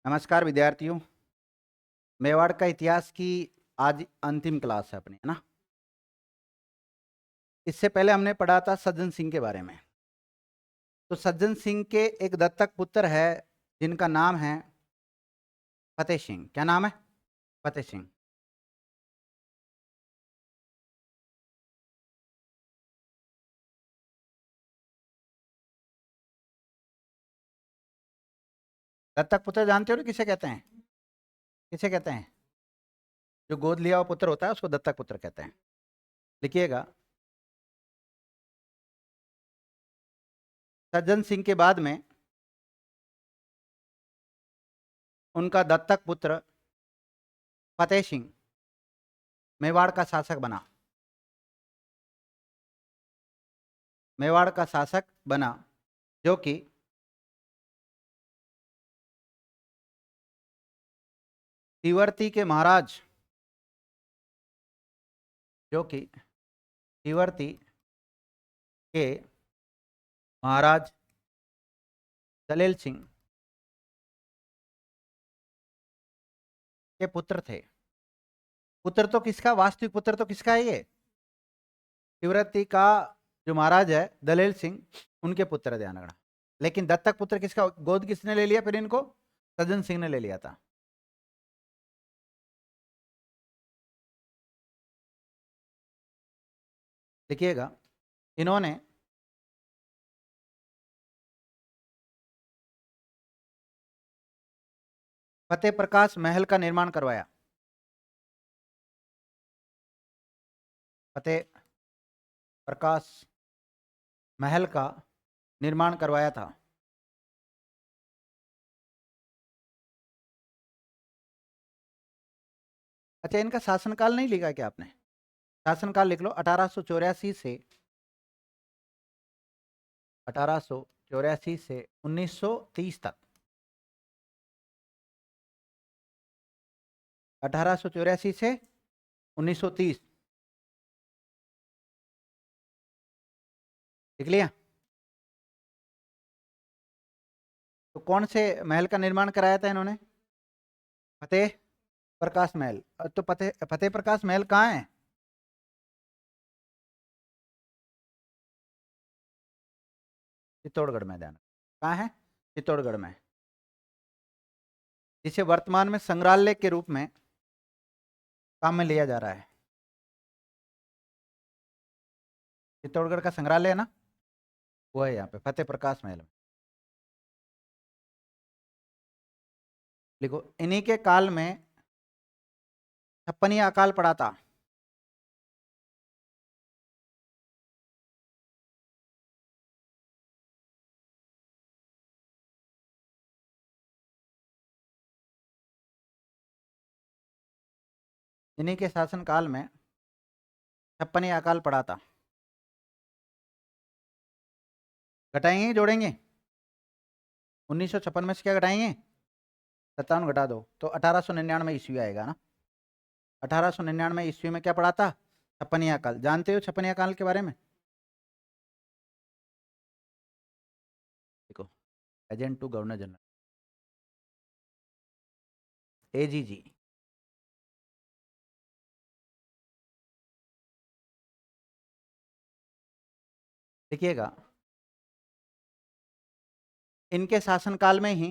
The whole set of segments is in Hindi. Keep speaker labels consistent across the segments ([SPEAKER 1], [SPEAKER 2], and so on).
[SPEAKER 1] नमस्कार विद्यार्थियों। मेवाड़ का इतिहास की आज अंतिम क्लास है अपनी, है ना। इससे पहले हमने पढ़ा था सज्जन सिंह के बारे में। तो सज्जन सिंह के एक दत्तक पुत्र है जिनका नाम है फतेह सिंह। क्या नाम है? फतेह सिंह। दत्तक पुत्र जानते हो ना किसे कहते हैं? किसे कहते हैं? जो गोद लिया हुआ पुत्र होता है उसको दत्तक पुत्र कहते हैं। लिखिएगा। सज्जन सिंह के बाद में उनका दत्तक पुत्र फतेह सिंह मेवाड़ का शासक बना। मेवाड़ का शासक बना, जो कि तिवर्ती के महाराज, जो कि तिवर्ती के महाराज दलेल सिंह के पुत्र थे। पुत्र तो किसका, वास्तविक पुत्र तो किसका है ये? तिव्रती का जो महाराज है दलेल सिंह, उनके पुत्र ध्यान रखना। लेकिन दत्तक पुत्र किसका, गोद किसने ले लिया फिर इनको? सज्जन सिंह ने ले लिया था। देखिएगा, इन्होंने फतेह प्रकाश महल का निर्माण करवाया। फतेह प्रकाश महल का निर्माण करवाया था। अच्छा, इनका शासनकाल नहीं लिखा क्या आपने? शासनकाल लिख लो। 1884 से 1884 से 1930 तक। 1884 से 1930 लिख लिया। तो कौन से महल का निर्माण कराया था इन्होंने? फतेह प्रकाश महल। तो फतेह फतेह प्रकाश महल कहाँ है? चित्तौड़गढ़ में। ध्यान, कहाँ है? चित्तौड़गढ़ में, जिसे वर्तमान में संग्रहालय के रूप में काम में लिया जा रहा है। चित्तौड़गढ़ का संग्रहालय है ना, वो है यहाँ पे फतेह प्रकाश महल में। लिखो, इन्हीं के काल में छप्पनिया अकाल पड़ा था। इन्हीं के शासन काल में छप्पनिया अकाल पड़ा था। घटाएंगे जोड़ेंगे? 1956 में से क्या घटाएंगे? 57 घटा दो तो 1899 ईस्वी आएगा ना। 1899 ईस्वी में क्या पड़ा था? छप्पनिया काल। जानते हो छप्पनिया काल के बारे में? देखो, agent to governor general, AGG. देखिएगा, इनके शासनकाल में ही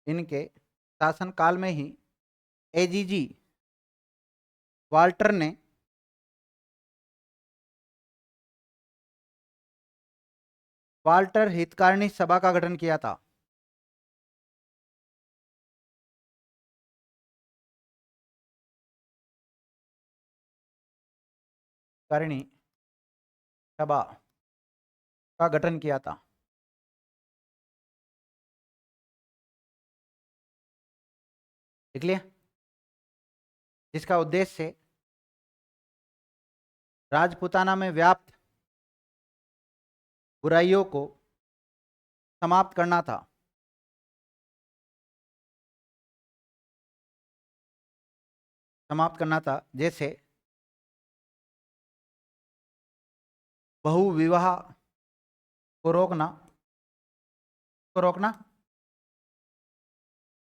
[SPEAKER 1] इनके शासनकाल में ही एजीजी वाल्टर ने वाल्टर हितकारिणी सभा का गठन किया था। कारिणी सभा का गठन किया था। देख लिया? जिसका उद्देश्य राजपूताना में व्याप्त बुराइयों को समाप्त करना था। समाप्त करना था, जैसे बहुविवाह को रोकना।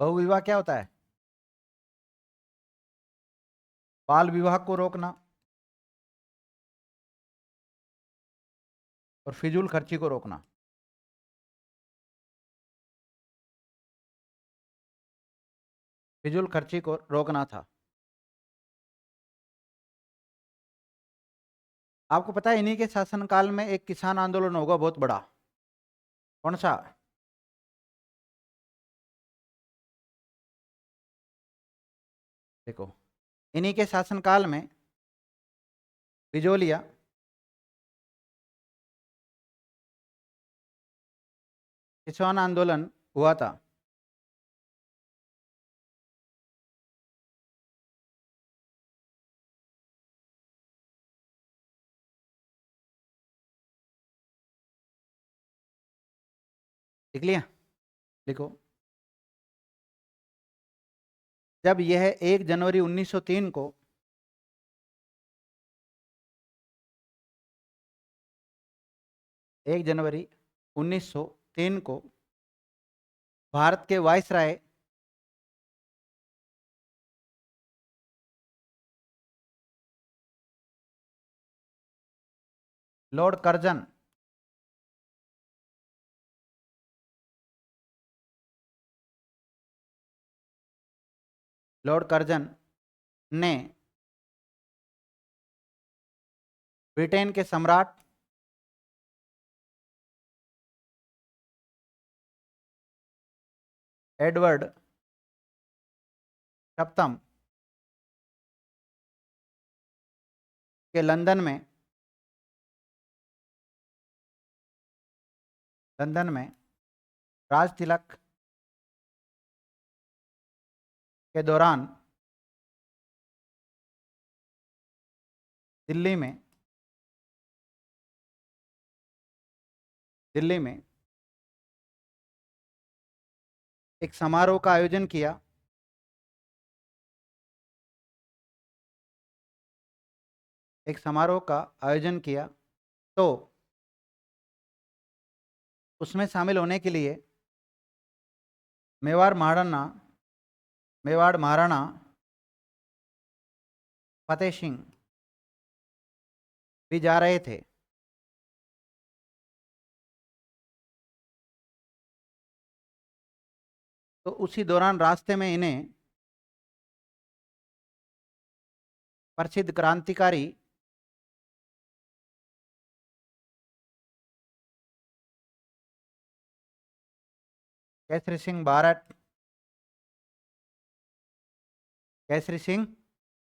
[SPEAKER 1] बहुविवाह क्या होता है? बाल विवाह को रोकना और फिजूल खर्ची को रोकना। फिजूल खर्ची को रोकना था। आपको पता है इन्हीं के शासनकाल में एक किसान आंदोलन होगा बहुत बड़ा। कौन सा? देखो, इन्हीं के शासनकाल में बिजोलिया किसान आंदोलन हुआ था। लिख लिया? लिखो। जब यह 1 जनवरी 1903 को 1 जनवरी 1903 को भारत के वायसराय लॉर्ड कर्जन ने ब्रिटेन के सम्राट एडवर्ड सप्तम के लंदन में राज तिलक के दौरान दिल्ली में एक समारोह का आयोजन किया। तो उसमें शामिल होने के लिए मेवाड़ महाराणा फतेह सिंह भी जा रहे थे। तो उसी दौरान रास्ते में इन्हें प्रसिद्ध क्रांतिकारी केसरी सिंह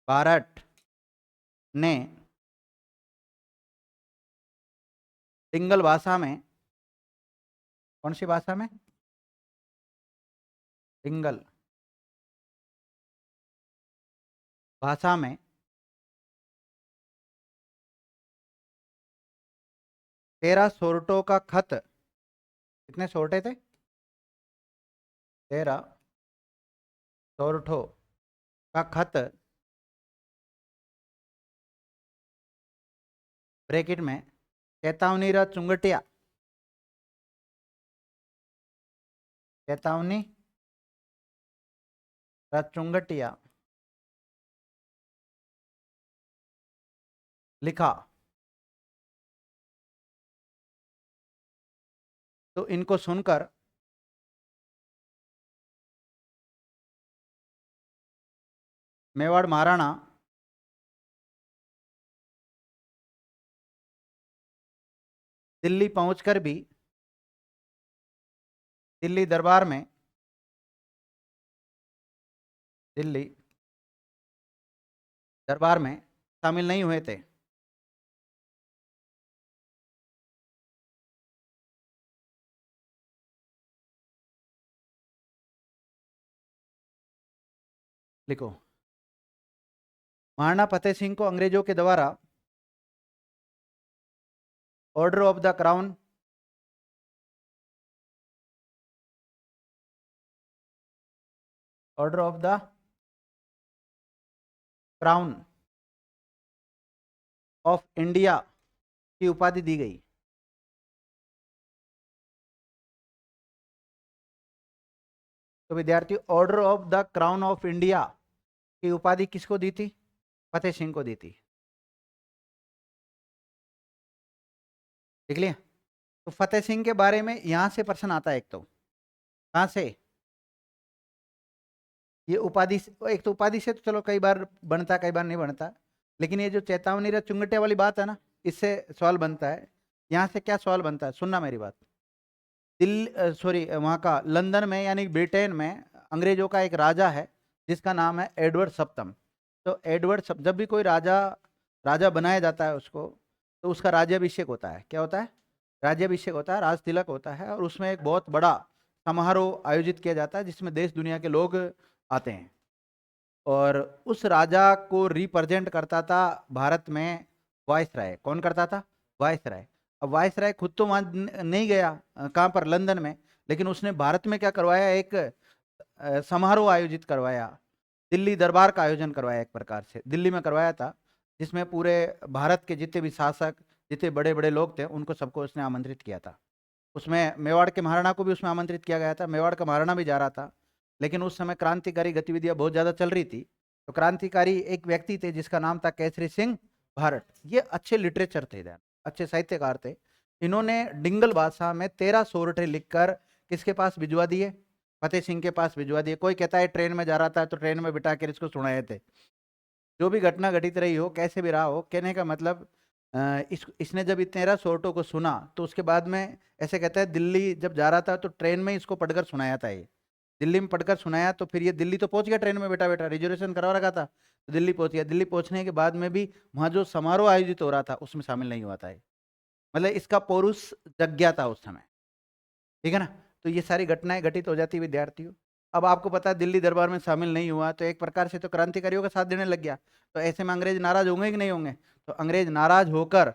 [SPEAKER 1] बारट ने सिंगल भाषा में, कौन सी भाषा में? सिंगल भाषा में 13 सोरठों का खत। कितने सोरठे थे? 13 सोरठों का खत ब्रैकेट में चेतावनी र चुंगटिया लिखा। तो इनको सुनकर मेवाड़ महाराणा दिल्ली पहुंचकर भी दिल्ली दरबार में शामिल नहीं हुए थे। लिखो। महाराणा फतेह सिंह को अंग्रेजों के द्वारा order of the crown crown of India की उपाधि दी गई? तो विद्यार्थी, order of the crown of India की उपाधि किसको दी थी? फतेह सिंह को दी थी। देख लिया? तो फतेह सिंह के बारे में यहां से प्रश्न आता है एक, तो कहां से? ये उपाधि एक तो उपाधि से तो चलो कई बार बनता, कई बार नहीं बनता, लेकिन ये जो चेतावनी रे चुंगटे वाली बात है ना, इससे सवाल बनता है। यहाँ से क्या सवाल बनता है, सुनना मेरी बात। दिल्ली, सॉरी, वहाँ का लंदन में यानी ब्रिटेन में अंग्रेजों का एक राजा है जिसका नाम है एडवर्ड सप्तम। तो जब भी कोई राजा राजा बनाया जाता है उसको, तो उसका राज्याभिषेक होता है। क्या होता है? राज्याभिषेक होता है, राज तिलक होता है, और उसमें एक बहुत बड़ा समारोह आयोजित किया जाता है जिसमें देश दुनिया के लोग आते हैं। और उस राजा को रिप्रेजेंट करता था भारत में वायसराय। कौन करता था? वायसराय। अब वायसराय खुद तो वहां नहीं गया, कहाँ पर? लंदन में। लेकिन उसने भारत में क्या करवाया, एक समारोह आयोजित करवाया, दिल्ली दरबार का आयोजन करवाया, एक प्रकार से दिल्ली में करवाया था, जिसमें पूरे भारत के जितने भी शासक, जितने बड़े बड़े लोग थे, उनको सबको उसने आमंत्रित किया था। उसमें मेवाड़ के महाराणा को भी उसमें आमंत्रित किया गया था, मेवाड़ का महाराणा भी जा रहा था। लेकिन उस समय क्रांतिकारी गतिविधियां बहुत ज़्यादा चल रही थी। तो क्रांतिकारी एक व्यक्ति थे जिसका नाम था केसरी सिंह भारत। ये अच्छे लिटरेचर थे, अच्छे साहित्यकार थे। इन्होंने डिंगल भाषा में 13 सोरठे लिखकर किसके पास भिजवा दिए? फतेह सिंह के पास भिजवा दिए। कोई कहता है ट्रेन में जा रहा था तो ट्रेन में बिठा कर इसको सुनाए थे। जो भी घटना घटित रही हो, कैसे भी रहा हो, कहने का मतलब इसने जब इतने 13 सोरठों को सुना तो उसके बाद में ऐसे कहता है दिल्ली जब जा रहा था तो ट्रेन में इसको पढ़कर सुनाया था। ये दिल्ली में पढ़कर सुनाया, तो फिर ये दिल्ली तो पहुंच गया, ट्रेन में बैठा बैठा रिजर्वेशन करवा रखा था, तो दिल्ली पहुंच गया। दिल्ली पहुंचने के बाद में भी वहां जो समारोह आयोजित हो रहा था उसमें शामिल नहीं हुआ था। मतलब इसका पौरुष जग गया था उस समय। ठीक है ना? तो ये सारी घटनाएं घटित हो जाती विद्यार्थियों। अब आपको पता है दिल्ली दरबार में शामिल नहीं हुआ, तो एक प्रकार से तो क्रांतिकारियों का साथ देने लग गया। तो ऐसे में अंग्रेज नाराज होंगे कि नहीं होंगे? तो अंग्रेज नाराज होकर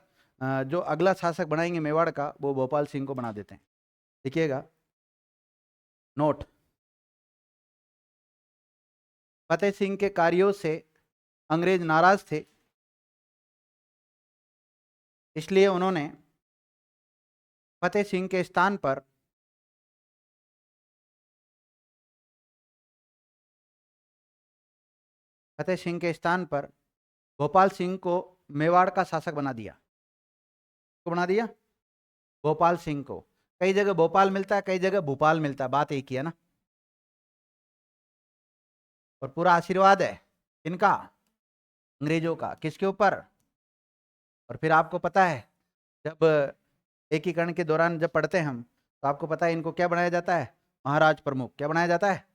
[SPEAKER 1] जो अगला शासक बनाएंगे मेवाड़ का, वो भोपाल सिंह को बना देते हैं। देखिएगा, नोट। फतेह सिंह के कार्यों से अंग्रेज नाराज थे, इसलिए उन्होंने फतेह सिंह के स्थान पर भोपाल सिंह को मेवाड़ का शासक बना दिया। को बना दिया? भोपाल सिंह को। कई जगह भोपाल मिलता है, कई जगह भोपाल मिलता है, बात एक ही है ना। और पूरा आशीर्वाद है इनका, अंग्रेजों का, किसके ऊपर? और फिर आपको पता है जब एकीकरण के दौरान जब पढ़ते हैं हम, तो आपको पता है इनको क्या बनाया जाता है? महाराज प्रमुख। क्या बनाया जाता है?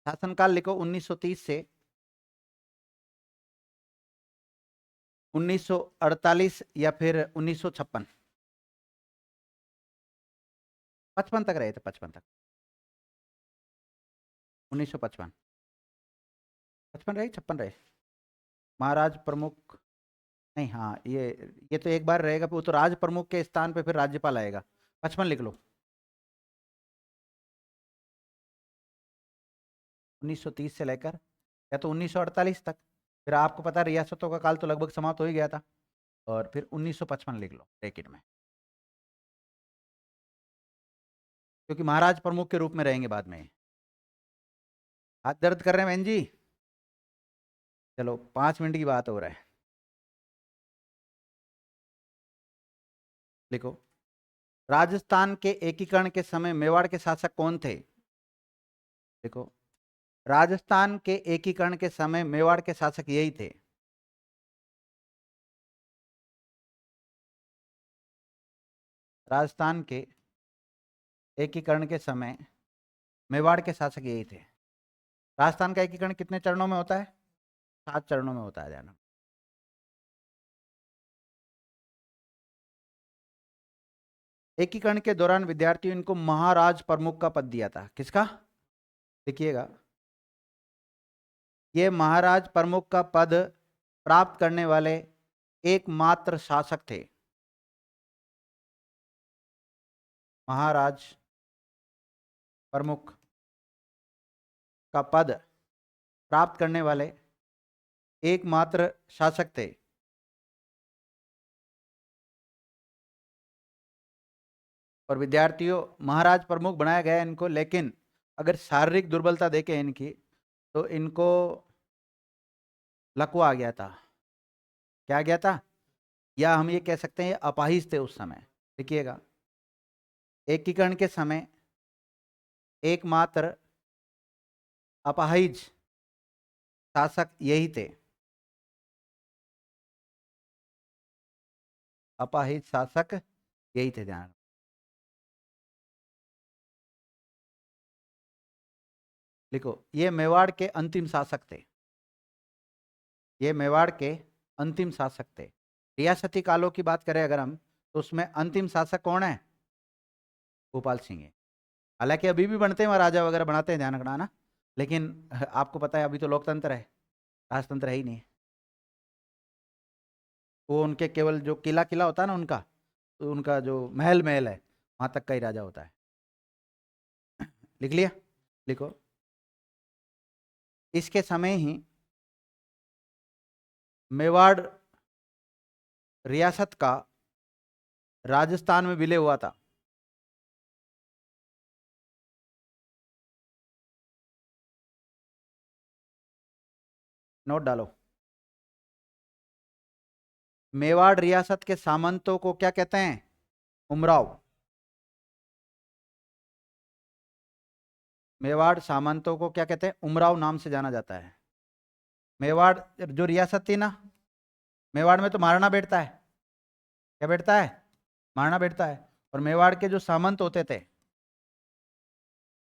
[SPEAKER 1] शासनकाल लिखो 1930 से 1948 या फिर 1956। 55 तक रहे थे, 55 तक, 1955। 55 रहे, 56 रहे महाराज प्रमुख? नहीं, हाँ, ये तो एक बार रहेगा, वो तो राज प्रमुख के स्थान पे फिर राज्यपाल आएगा। 55 लिख लो। 1930 से लेकर या तो 1948 तक। फिर आपको पता है रियासतों का काल तो लगभग समाप्त हो ही गया था। और फिर 1955 लिख लो ब्रैकेट में, क्योंकि महाराज प्रमुख के रूप में रहेंगे बाद में। हाथ दर्द कर रहे हैं बहन जी? चलो, 5 मिनट की बात हो रहा है, लिखो। राजस्थान के एकीकरण के समय मेवाड़ के शासक कौन थे? देखो, राजस्थान के एकीकरण के समय मेवाड़ के शासक यही थे। राजस्थान के एकीकरण के समय मेवाड़ के शासक यही थे। राजस्थान का एकीकरण कितने चरणों में होता है? 7 चरणों में होता है, ध्यान। एकीकरण के दौरान विद्यार्थियों इनको महाराज प्रमुख का पद दिया था। किसका? देखिएगा, ये महाराज प्रमुख का पद प्राप्त करने वाले एकमात्र शासक थे। महाराज प्रमुख का पद प्राप्त करने वाले एकमात्र शासक थे। और विद्यार्थियों, महाराज प्रमुख बनाया गया इनको, लेकिन अगर शारीरिक दुर्बलता देखें इनकी, तो इनको लकवा आ गया था। क्या आ गया था? या हम ये कह सकते हैं अपाहिज थे उस समय। देखिएगा, एकीकरण के समय एकमात्र अपाहिज शासक यही थे। अपाहिज शासक यही थे, ध्यान। लिखो, ये मेवाड़ के अंतिम शासक थे। ये मेवाड़ के अंतिम शासक थे। रियासती कालों की बात करें अगर हम, तो उसमें अंतिम शासक कौन है? भोपाल सिंह है। हालांकि अभी भी बनते हैं महाराजा वगैरह बनाते हैं, ध्यान रखना ना। लेकिन आपको पता है अभी तो लोकतंत्र है, राजतंत्र है ही नहीं। वो उनके केवल जो किला किला होता है ना उनका, तो उनका जो महल महल है वहां तक का ही राजा होता है। लिख लिया? लिखो, इसके समय ही मेवाड़ रियासत का राजस्थान में विलय हुआ था। नोट डालो। मेवाड़ रियासत के सामंतों को क्या कहते हैं? उमराव। मेवाड़ सामंतों को क्या कहते हैं? उमराव नाम से जाना जाता है। मेवाड़ जो रियासत थी ना, मेवाड़ में तो महाराणा बैठता है। क्या बैठता है? महाराणा बैठता है। और मेवाड़ के जो सामंत होते थे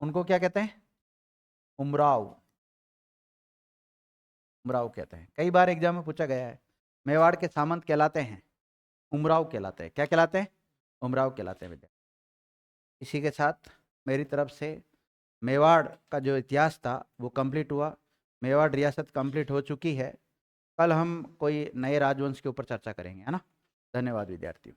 [SPEAKER 1] उनको क्या कहते हैं? उमराव। उमराव कहते हैं। कई बार एग्जाम में पूछा गया है। मेवाड़ के सामंत कहलाते हैं उमराव कहलाते हैं। क्या कहलाते हैं? उमराव कहलाते हैं। विद्यार्थी, इसी के साथ मेरी तरफ से मेवाड़ का जो इतिहास था वो कंप्लीट हुआ। मेवाड़ रियासत कंप्लीट हो चुकी है। कल हम कोई नए राजवंश के ऊपर चर्चा करेंगे, है ना। धन्यवाद विद्यार्थियों।